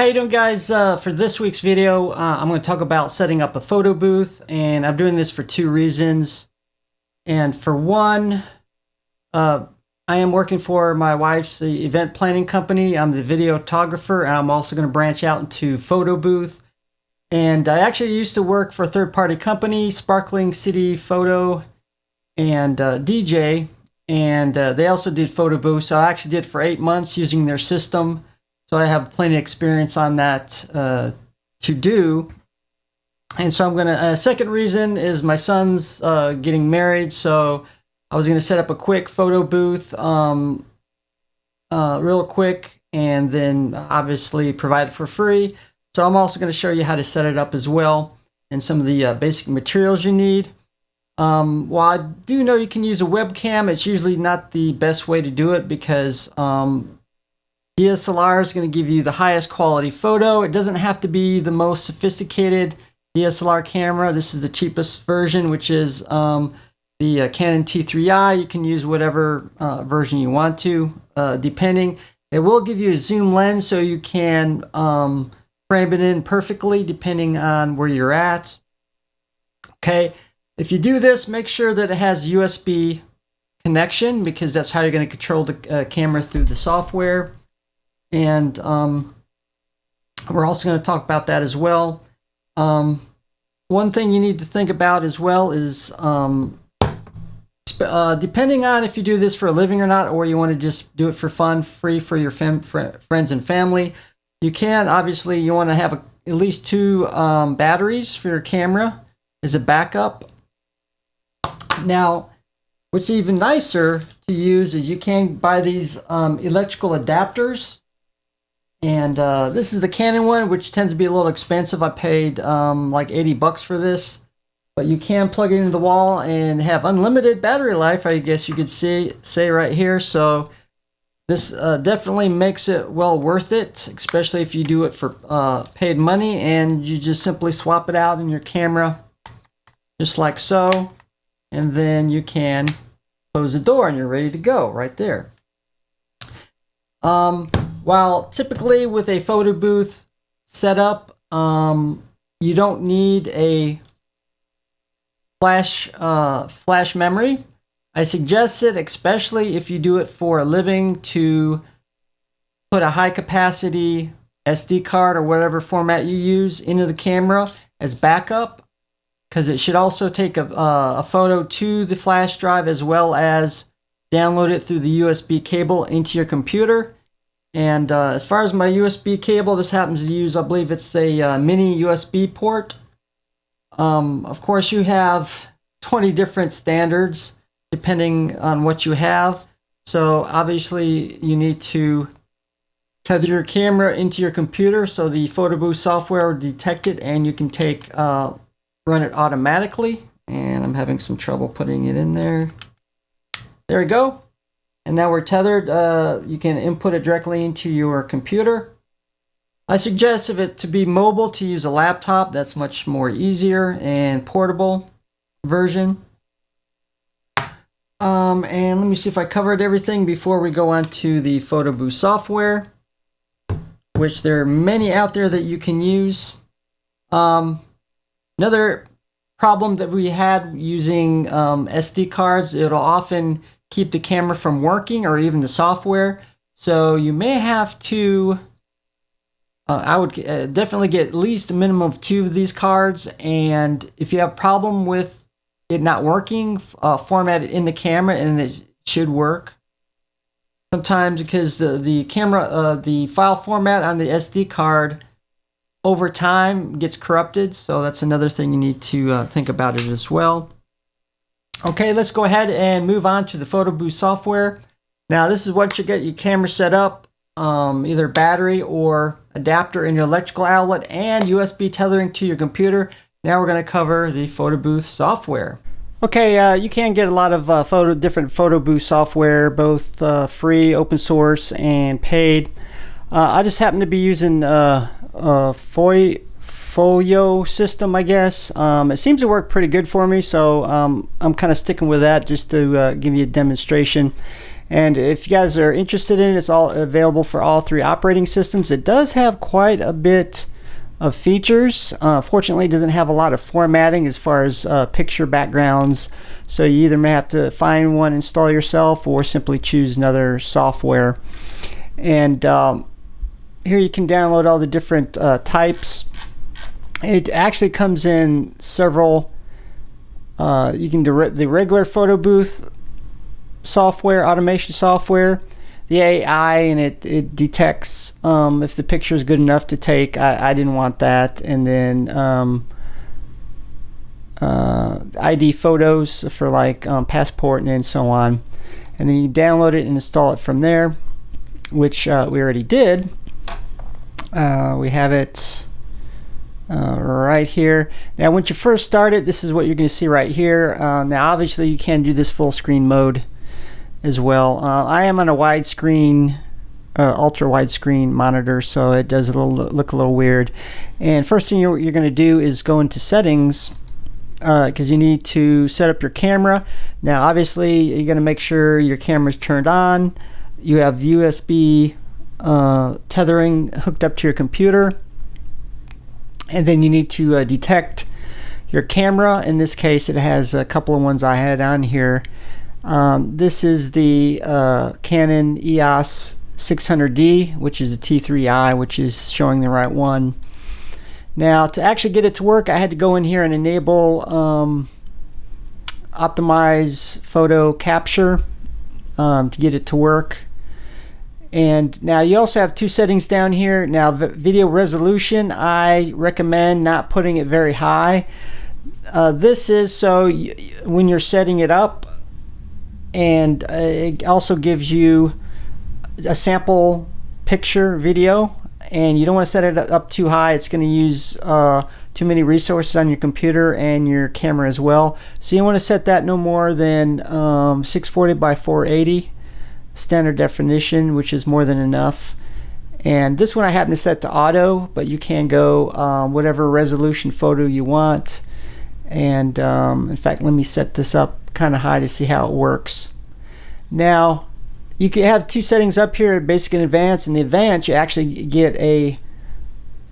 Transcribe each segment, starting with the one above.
How you doing, guys? For this week's video, I'm going to talk about setting up a photo booth, and I'm doing this for two reasons. And for one, I am working for my wife's event planning company. I'm the videographer, and I'm also going to branch out into photo booth. And I actually used to work for a third-party company, Sparkling City Photo and DJ, and they also did photo booth. So I actually did it for 8 months using their system. So I have plenty of experience on that to do. And so I'm going to, second reason is my son's getting married. So I was going to set up a quick photo booth real quick, and then obviously provide it for free. So I'm also going to show you how to set it up as well, and some of the basic materials you need. While I do know you can use a webcam, it's usually not the best way to do it because DSLR is going to give you the highest quality photo. It doesn't have to be the most sophisticated DSLR camera. This is the cheapest version, which is the Canon T3i. You can use whatever version you want to, depending. It will give you a zoom lens so you can frame it in perfectly depending on where you're at. Okay, if you do this, make sure that it has USB connection, because that's how you're going to control the camera through the software. And we're also going to talk about that as well. One thing you need to think about as well is depending on if you do this for a living or not, or you want to just do it for fun, free for your friends and family, you can. Obviously, you want to have at least 2 batteries for your camera as a backup. Now, what's even nicer to use is you can buy these electrical adapters. And this is the Canon one, which tends to be a little expensive. I paid like $80 for this. But you can plug it into the wall and have unlimited battery life, I guess you could say right here. So this definitely makes it well worth it, especially if you do it for paid money, and you just simply swap it out in your camera, just like so. And then you can close the door and you're ready to go right there. While typically with a photo booth setup, you don't need a flash memory. I suggest it, especially if you do it for a living, to put a high capacity SD card or whatever format you use into the camera as backup, because it should also take a photo to the flash drive as well as download it through the USB cable into your computer. And as far as my USB cable, this happens to use, I believe it's a mini USB port. Of course, you have 20 different standards depending on what you have. So obviously you need to tether your camera into your computer so the photo booth software will detect it, and you can run it automatically. And I'm having some trouble putting it in there. There we go. And now we're tethered. You can input it directly into your computer. I suggest if it to be mobile, to use a laptop. That's much more easier and portable version. And let me see if I covered everything before we go on to the photo booth software, which there are many out there that you can use. Another problem that we had using SD cards, it'll often keep the camera from working, or even the software. So you may have to, I would definitely get at least a minimum of 2 of these cards. And if you have a problem with it not working, format it in the camera and it should work. Sometimes because the camera, the file format on the SD card over time gets corrupted. So that's another thing you need to think about it as well. Okay, let's go ahead and move on to the photo booth software. Now, this is what you get your camera set up, either battery or adapter in your electrical outlet, and USB tethering to your computer. Now we're going to cover the photo booth software. Okay, you can get a lot of different photo booth software, both free, open source, and paid. I just happen to be using Folio system, I guess. It seems to work pretty good for me, so I'm kind of sticking with that just to give you a demonstration. And if you guys are interested in it, it's all available for all 3 operating systems. It does have quite a bit of features. Fortunately, it doesn't have a lot of formatting as far as picture backgrounds. So you either may have to find one, install yourself, or simply choose another software. And here you can download all the different types. It actually comes in several. You can do the regular photo booth software, automation software, the AI, and it detects if the picture is good enough to take. I didn't want that. And then ID photos for like passport and so on. And then you download it and install it from there, which we already did. We have it right here. Now once you first start it, this is what you're going to see right here. Now obviously you can do this full screen mode as well. I am on a widescreen, ultra widescreen monitor, so it does look a little weird. And first thing you're going to do is go into settings, because you need to set up your camera. Now obviously you're going to make sure your camera's turned on. You have USB tethering hooked up to your computer, and then you need to detect your camera. In this case, it has a couple of ones I had on here. This is the Canon EOS 600D, which is a T3i, which is showing the right one. Now to actually get it to work, I had to go in here and enable optimize photo capture to get it to work. And now you also have 2 settings down here. Now video resolution, I recommend not putting it very high. This is so when you're setting it up, and it also gives you a sample picture video, and you don't want to set it up too high. It's going to use too many resources on your computer and your camera as well. So you want to set that no more than 640 by 480 standard definition, which is more than enough. And this one I happen to set to auto, but you can go whatever resolution photo you want. And in fact, let me set this up kind of high to see how it works. Now you can have 2 settings up here, basic and advanced. In the advanced, you actually get a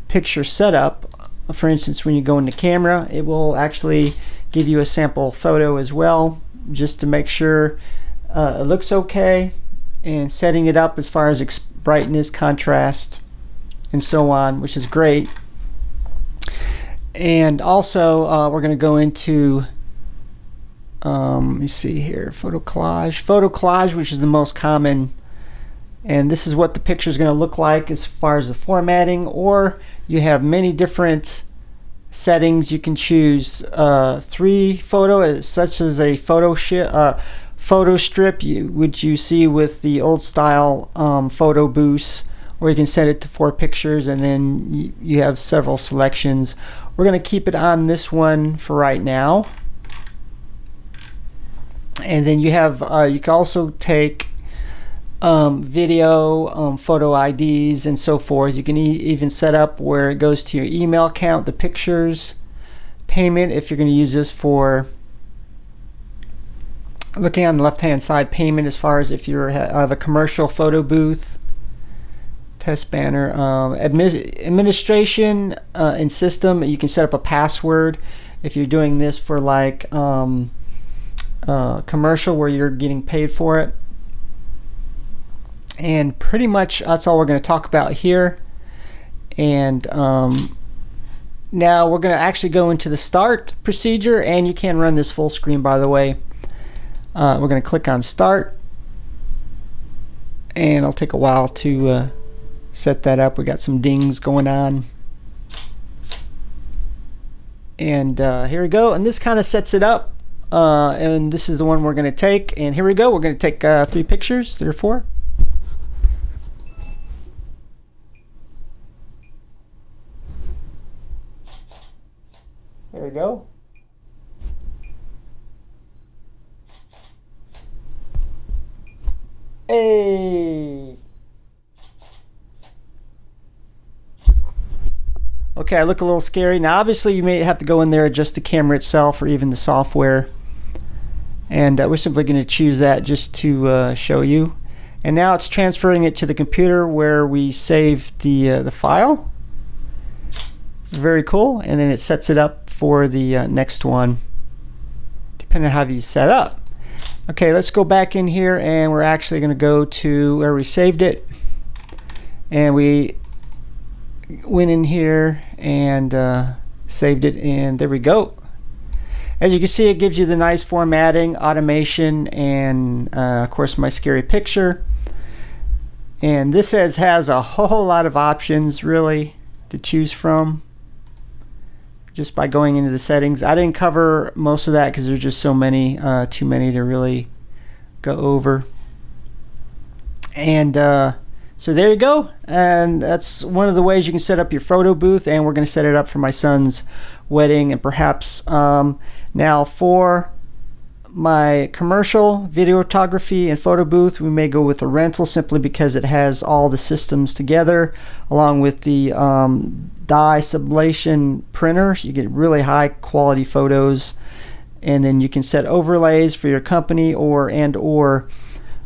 picture setup. For instance, when you go into camera, it will actually give you a sample photo as well, just to make sure it looks okay, and setting it up as far as brightness, contrast, and so on, which is great. And also we're going to go into let me see here, photo collage, which is the most common, and this is what the picture is going to look like as far as the formatting. Or you have many different settings. You can choose 3 photo, such as a photo strip, which you see with the old style photo booths, or you can set it to 4 pictures, and then you have several selections. We're going to keep it on this one for right now. And then you have you can also take video, photo IDs, and so forth. You can even set up where it goes to your email account, the pictures, payment, if you're going to use this for looking on the left hand side, payment as far as if you have a commercial photo booth, test banner, administration and system. You can set up a password if you're doing this for like commercial where you're getting paid for it. And pretty much that's all we're going to talk about here. And now we're going to actually go into the start procedure, and you can run this full screen, by the way. We're going to click on start, and it'll take a while to set that up. We got some dings going on, and here we go. And this kind of sets it up, and this is the one we're going to take. And here we go. We're going to take 3 pictures, 3 or 4. There we go. Hey. Okay, I look a little scary. Now obviously you may have to go in there, adjust the camera itself or even the software. And we're simply going to choose that just to show you. And now it's transferring it to the computer where we save the file. Very cool. And then it sets it up for the next one, depending on how you set up. Okay, let's go back in here, and we're actually going to go to where we saved it. And we went in here and saved it, and there we go. As you can see, it gives you the nice formatting, automation, and of course my scary picture. And this has a whole lot of options really to choose from just by going into the settings. I didn't cover most of that because there's just so many, too many to really go over. And so there you go. And that's one of the ways you can set up your photo booth, and we're going to set it up for my son's wedding. And perhaps now for my commercial videography and photo booth, we may go with a rental simply because it has all the systems together along with the dye sublation printer. You get really high quality photos, and then you can set overlays for your company or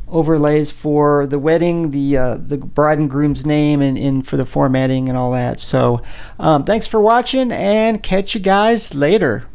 overlays for the wedding, the bride and groom's name, and for the formatting and all that. So thanks for watching, and catch you guys later.